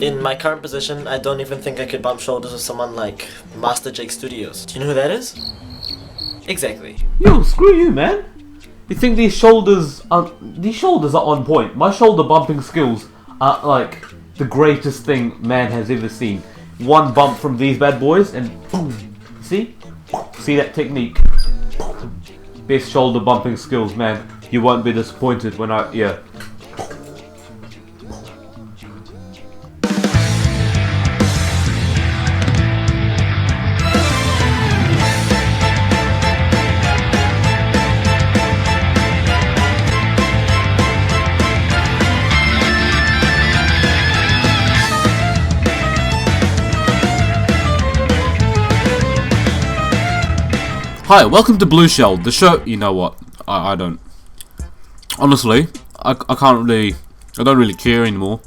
In my current position, I don't even think I could bump shoulders with someone like MasterJakeStudios. Do you know who that is? Exactly. Yo, screw you, man. You think these shoulders are on point? My shoulder bumping skills are like the greatest thing man has ever seen. One bump from these bad boys and boom. See that technique? Best shoulder bumping skills, man. You won't be disappointed when yeah. Hi, welcome to BLUESHELLED, the show. You know what? I don't. Honestly, I don't really care anymore.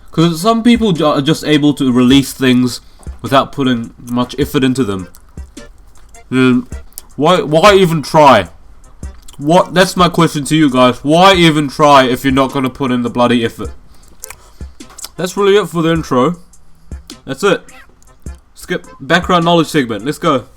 Because some people are just able to release things without putting much effort into them. Why even try? That's my question to you guys. Why even try if you're not going to put in the bloody effort? That's really it for the intro. That's it. Skip background knowledge segment. Let's go.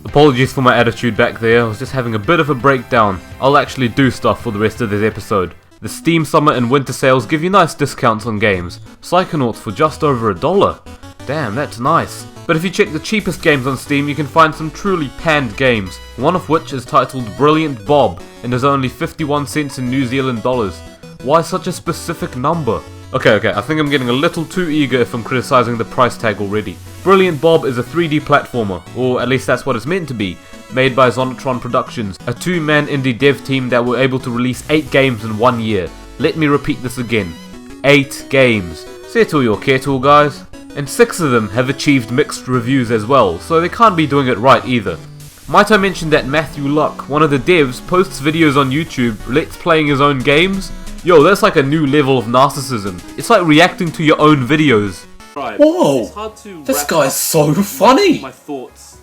Apologies for my attitude back there, I was just having a bit of a breakdown. I'll actually do stuff for the rest of this episode. The Steam summer and winter sales give you nice discounts on games. Psychonauts for just over $1. Damn, that's nice. But if you check the cheapest games on Steam, you can find some truly panned games, one of which is titled Brilliant Bob and is only 51 cents in New Zealand dollars. Why such a specific number? Okay, I think I'm getting a little too eager if I'm criticizing the price tag already. Brilliant Bob is a 3D platformer, or at least that's what it's meant to be, made by Zonatron Productions, a two-man indie dev team that were able to release 8 games in 1 year. Let me repeat this again. 8 games. Settle your kettle, guys. And 6 of them have achieved mixed reviews as well, so they can't be doing it right either. Might I mention that Matthew Luck, one of the devs, posts videos on YouTube, let's playing his own games? Yo, that's like a new level of narcissism. It's like reacting to your own videos. Whoa! This guy's so funny!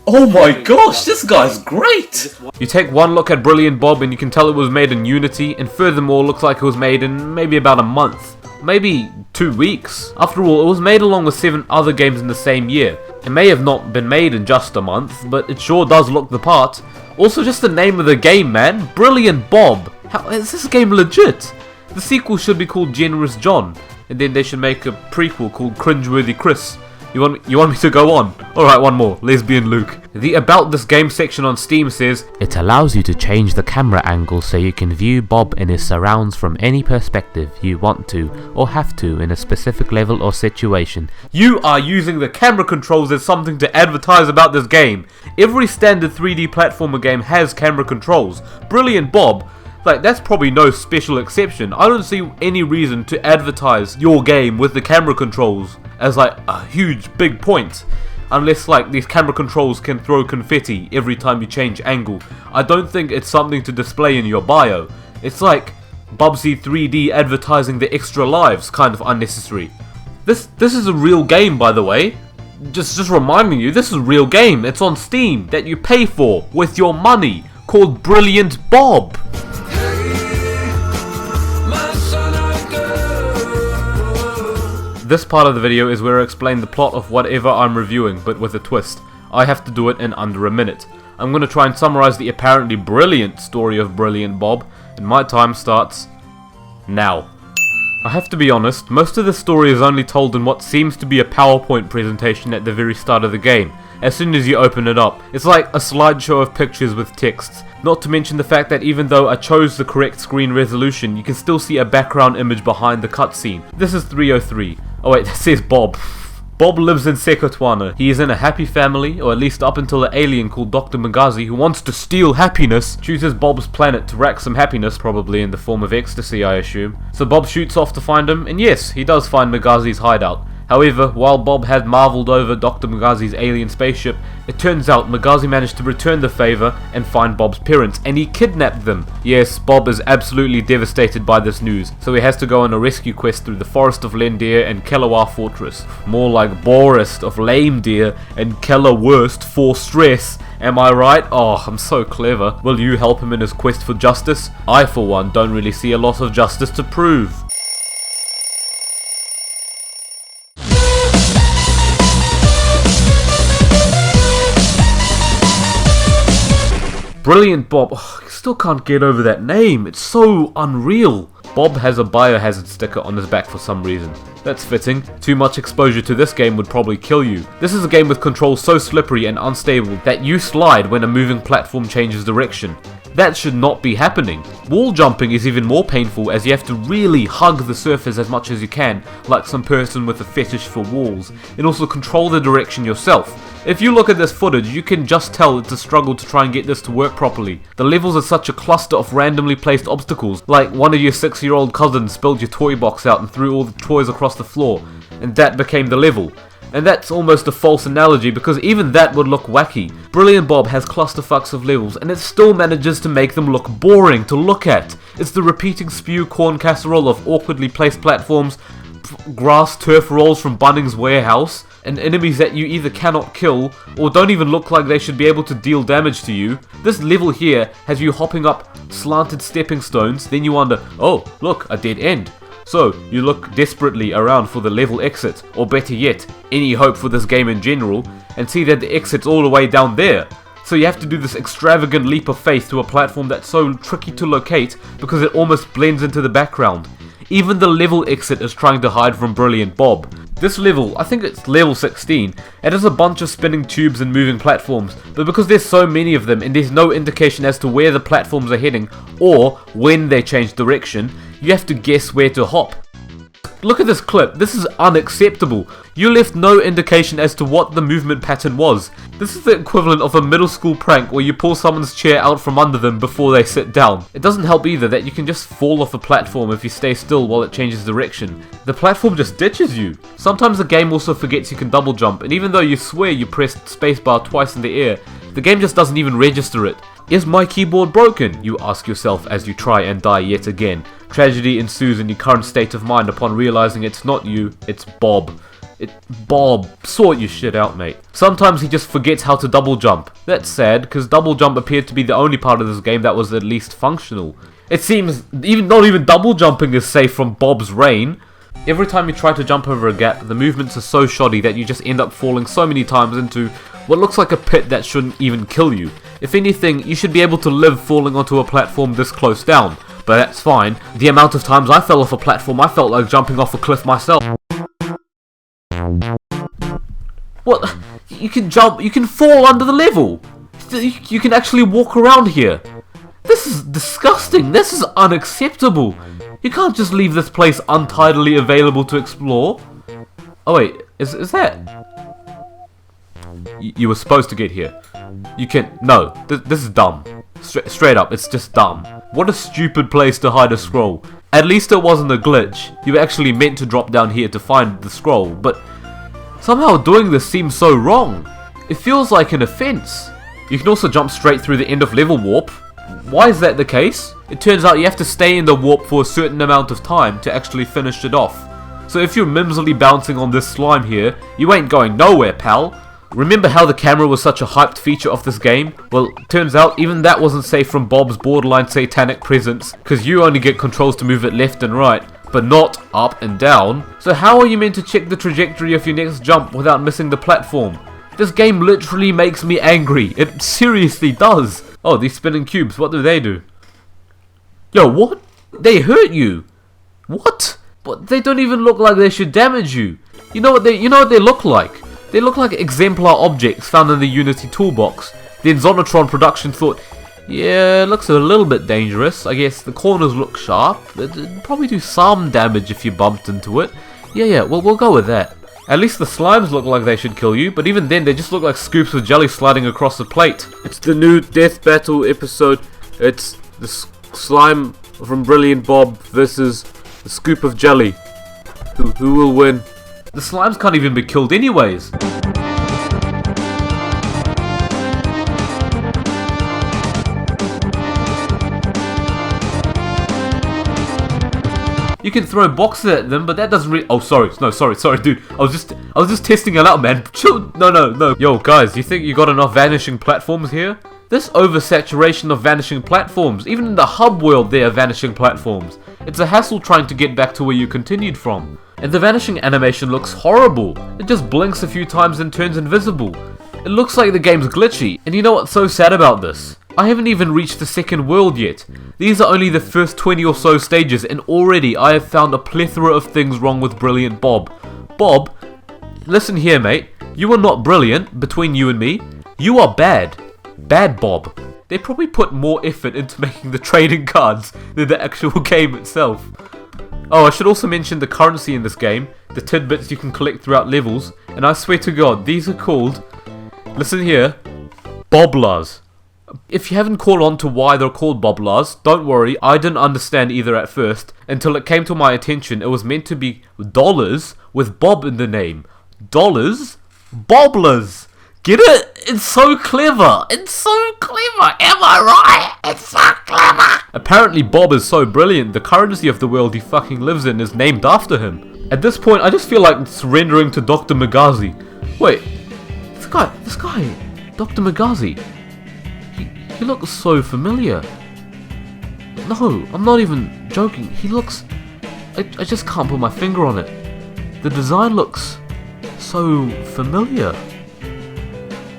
Oh my gosh, this guy's great! You take one look at Brilliant Bob and you can tell it was made in Unity, and furthermore looks like it was made in maybe about a month. Maybe 2 weeks. After all, it was made along with 7 other games in the same year. It may have not been made in just a month, but it sure does look the part. Also, just the name of the game, man. Brilliant Bob. How is this game legit? The sequel should be called Generous John, and then they should make a prequel called Cringeworthy Chris. You want me to go on? Alright, one more. Lesbian Luke. The About This Game section on Steam says, it allows you to change the camera angle so you can view Bob in his surrounds from any perspective you want to, or have to, in a specific level or situation. You are using the camera controls as something to advertise about this game. Every standard 3D platformer game has camera controls. Brilliant Bob, like, that's probably no special exception. I don't see any reason to advertise your game with the camera controls as like a huge big point, unless like these camera controls can throw confetti every time you change angle. I don't think it's something to display in your bio. It's like Bubsy 3D advertising the extra lives, kind of unnecessary. This is a real game, by the way. Just reminding you, this is a real game. It's on Steam that you pay for with your money, called Brilliant Bob. This part of the video is where I explain the plot of whatever I'm reviewing, but with a twist. I have to do it in under a minute. I'm going to try and summarize the apparently brilliant story of Brilliant Bob, and my time starts now. I have to be honest, most of the story is only told in what seems to be a PowerPoint presentation at the very start of the game. As soon as you open it up, it's like a slideshow of pictures with texts. Not to mention the fact that even though I chose the correct screen resolution, you can still see a background image behind the cutscene. This is 303. Oh wait, that says Bob. Bob lives in Sekotwana. He is in a happy family, or at least up until an alien called Dr. Magazi, who wants to steal happiness, chooses Bob's planet to rack some happiness, probably in the form of ecstasy, I assume. So Bob shoots off to find him, and yes, he does find Magazi's hideout. However, while Bob had marveled over Dr. Magazi's alien spaceship, it turns out Magazi managed to return the favor and find Bob's parents, and he kidnapped them. Yes, Bob is absolutely devastated by this news, so he has to go on a rescue quest through the Forest of Lendeer and Kelawar Fortress. More like Borest of Lame Deer and Keller Worst for Stress. Am I right? Oh, I'm so clever. Will you help him in his quest for justice? I, for one, don't really see a lot of justice to prove. Brilliant Bob. Oh, I still can't get over that name. It's so unreal. Bob has a biohazard sticker on his back for some reason. That's fitting. Too much exposure to this game would probably kill you. This is a game with controls so slippery and unstable that you slide when a moving platform changes direction. That should not be happening. Wall jumping is even more painful as you have to really hug the surface as much as you can, like some person with a fetish for walls, and also control the direction yourself. If you look at this footage, you can just tell it's a struggle to try and get this to work properly. The levels are such a cluster of randomly placed obstacles, like one of your 6-year-old cousins spilled your toy box out and threw all the toys across the floor, and that became the level. And that's almost a false analogy because even that would look wacky. Brilliant Bob has clusterfucks of levels and it still manages to make them look boring to look at. It's the repeating spew corn casserole of awkwardly placed platforms, grass turf rolls from Bunnings Warehouse, and enemies that you either cannot kill or don't even look like they should be able to deal damage to you. This level here has you hopping up slanted stepping stones, then you wonder, oh look, a dead end. So, you look desperately around for the level exit, or better yet, any hope for this game in general, and see that the exit's all the way down there. So you have to do this extravagant leap of faith to a platform that's so tricky to locate because it almost blends into the background. Even the level exit is trying to hide from Brilliant Bob. This level, I think it's level 16, it has a bunch of spinning tubes and moving platforms, but because there's so many of them and there's no indication as to where the platforms are heading or when they change direction, you have to guess where to hop. Look at this clip, this is unacceptable. You left no indication as to what the movement pattern was. This is the equivalent of a middle school prank where you pull someone's chair out from under them before they sit down. It doesn't help either that you can just fall off a platform if you stay still while it changes direction. The platform just ditches you. Sometimes the game also forgets you can double jump, and even though you swear you pressed spacebar twice in the air, the game just doesn't even register it. Is my keyboard broken? You ask yourself as you try and die yet again. Tragedy ensues in your current state of mind upon realizing it's not you, it's Bob. Bob, sort your shit out, mate. Sometimes he just forgets how to double jump. That's sad, because double jump appeared to be the only part of this game that was at least functional. It seems not even double jumping is safe from Bob's reign. Every time you try to jump over a gap, the movements are so shoddy that you just end up falling so many times into what looks like a pit that shouldn't even kill you. If anything, you should be able to live falling onto a platform this close down, but that's fine. The amount of times I fell off a platform, I felt like jumping off a cliff myself. What? You can jump, you can fall under the level. You can actually walk around here. This is disgusting, this is unacceptable. You can't just leave this place untidily available to explore. Oh wait, is that? You were supposed to get here. You can, no, this is dumb. Straight up, it's just dumb. What a stupid place to hide a scroll. At least it wasn't a glitch. You were actually meant to drop down here to find the scroll, but somehow doing this seems so wrong. It feels like an offense. You can also jump straight through the end of level warp. Why is that the case? It turns out you have to stay in the warp for a certain amount of time to actually finish it off. So if you're mimsily bouncing on this slime here, you ain't going nowhere, pal. Remember how the camera was such a hyped feature of this game? Well, turns out even that wasn't safe from Bob's borderline satanic presence, because you only get controls to move it left and right, but not up and down. So how are you meant to check the trajectory of your next jump without missing the platform? This game literally makes me angry. It seriously does. Oh, these spinning cubes, what do they do? Yo, what? They hurt you. What? But they don't even look like they should damage you. You know what they look like? They look like exemplar objects found in the Unity toolbox. Then Zonatron Production thought, yeah, it looks a little bit dangerous. I guess the corners look sharp. It'd probably do some damage if you bumped into it. Yeah, well, we'll go with that. At least the slimes look like they should kill you, but even then they just look like scoops of jelly sliding across the plate. It's the new Death Battle episode. It's the slime from Brilliant Bob versus the scoop of jelly. Who will win? The slimes can't even be killed anyways. You can throw boxes at them, but that doesn't really. Oh, sorry, dude. I was just testing it out, man. Chill. No. Yo, guys, you think you got enough vanishing platforms here? This oversaturation of vanishing platforms. Even in the hub world, there are vanishing platforms. It's a hassle trying to get back to where you continued from. And the vanishing animation looks horrible. It just blinks a few times and turns invisible. It looks like the game's glitchy. And you know what's so sad about this? I haven't even reached the second world yet. These are only the first 20 or so stages, and already I have found a plethora of things wrong with Brilliant Bob. Bob, listen here, mate. You are not brilliant, between you and me. You are bad. Bad Bob. They probably put more effort into making the trading cards than the actual game itself. Oh, I should also mention the currency in this game, the tidbits you can collect throughout levels, and I swear to God, these are called, listen here, Boblars. If you haven't caught on to why they're called Boblars, don't worry, I didn't understand either at first, until it came to my attention it was meant to be dollars with Bob in the name. Dollars? Bobblers! Get it? It's so clever! It's so clever! Am I right? It's so clever! Apparently Bob is so brilliant, the currency of the world he fucking lives in is named after him. At this point, I just feel like surrendering to Dr. Magazi. Wait, this guy, Dr. Magazi. He looks so familiar. No, I'm not even joking. He looks... I just can't put my finger on it. The design looks so familiar.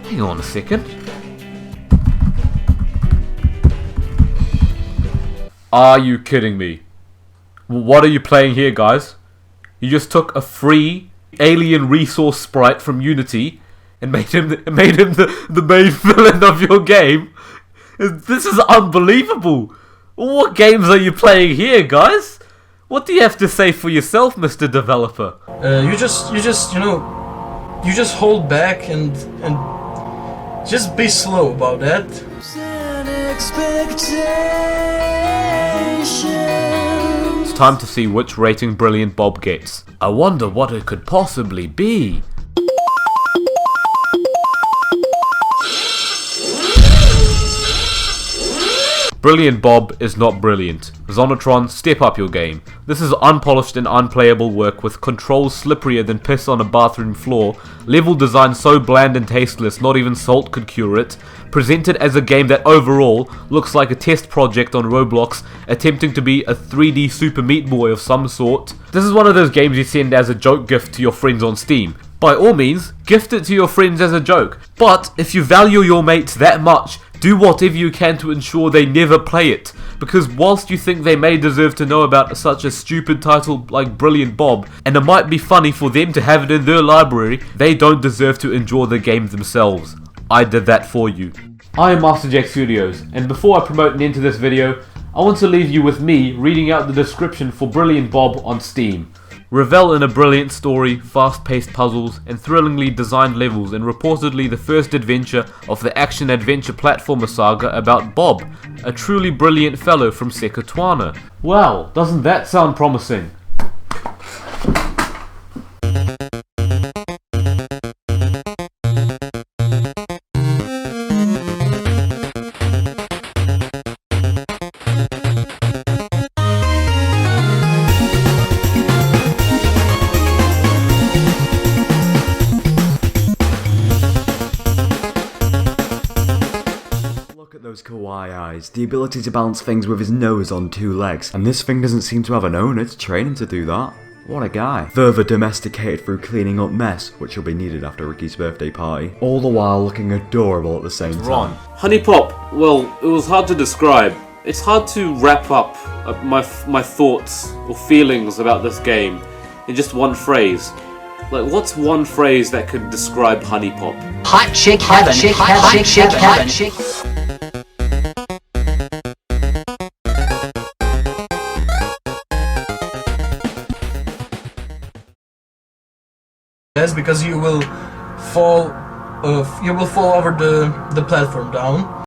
Hang on a second. Are you kidding me? What are you playing here, guys? You just took a free alien resource sprite from Unity and made him the main villain of your game? This is unbelievable. What games are you playing here, guys? What do you have to say for yourself, Mr. Developer? You just hold back and just be slow about that. It's time to see which rating Brilliant Bob gets. I wonder what it could possibly be. Brilliant Bob is not brilliant. Zonatron, step up your game. This is unpolished and unplayable work with controls slipperier than piss on a bathroom floor, level design so bland and tasteless not even salt could cure it, presented as a game that overall looks like a test project on Roblox attempting to be a 3D Super Meat Boy of some sort. This is one of those games you send as a joke gift to your friends on Steam. By all means, gift it to your friends as a joke, but if you value your mates that much, do whatever you can to ensure they never play it, because whilst you think they may deserve to know about such a stupid title like Brilliant Bob, and it might be funny for them to have it in their library, they don't deserve to enjoy the game themselves. I did that for you. I am MasterJakeStudios, and before I promote an end to this video, I want to leave you with me reading out the description for Brilliant Bob on Steam. Revel in a brilliant story, fast-paced puzzles, and thrillingly designed levels, and reportedly the first adventure of the action-adventure platformer saga about Bob, a truly brilliant fellow from Sekatwana. Well, doesn't that sound promising? Those kawaii eyes, the ability to balance things with his nose on two legs, and this thing doesn't seem to have an owner, it's training to do that. What a guy. Further domesticated through cleaning up mess, which will be needed after Ricky's birthday party, all the while looking adorable at the same time. Honey Pop, well, it was hard to describe. It's hard to wrap up my thoughts or feelings about this game in just one phrase. Like, what's one phrase that could describe Honey Pop? Hot chick heaven, hot chick heaven. Yes, because you will fall over the platform down.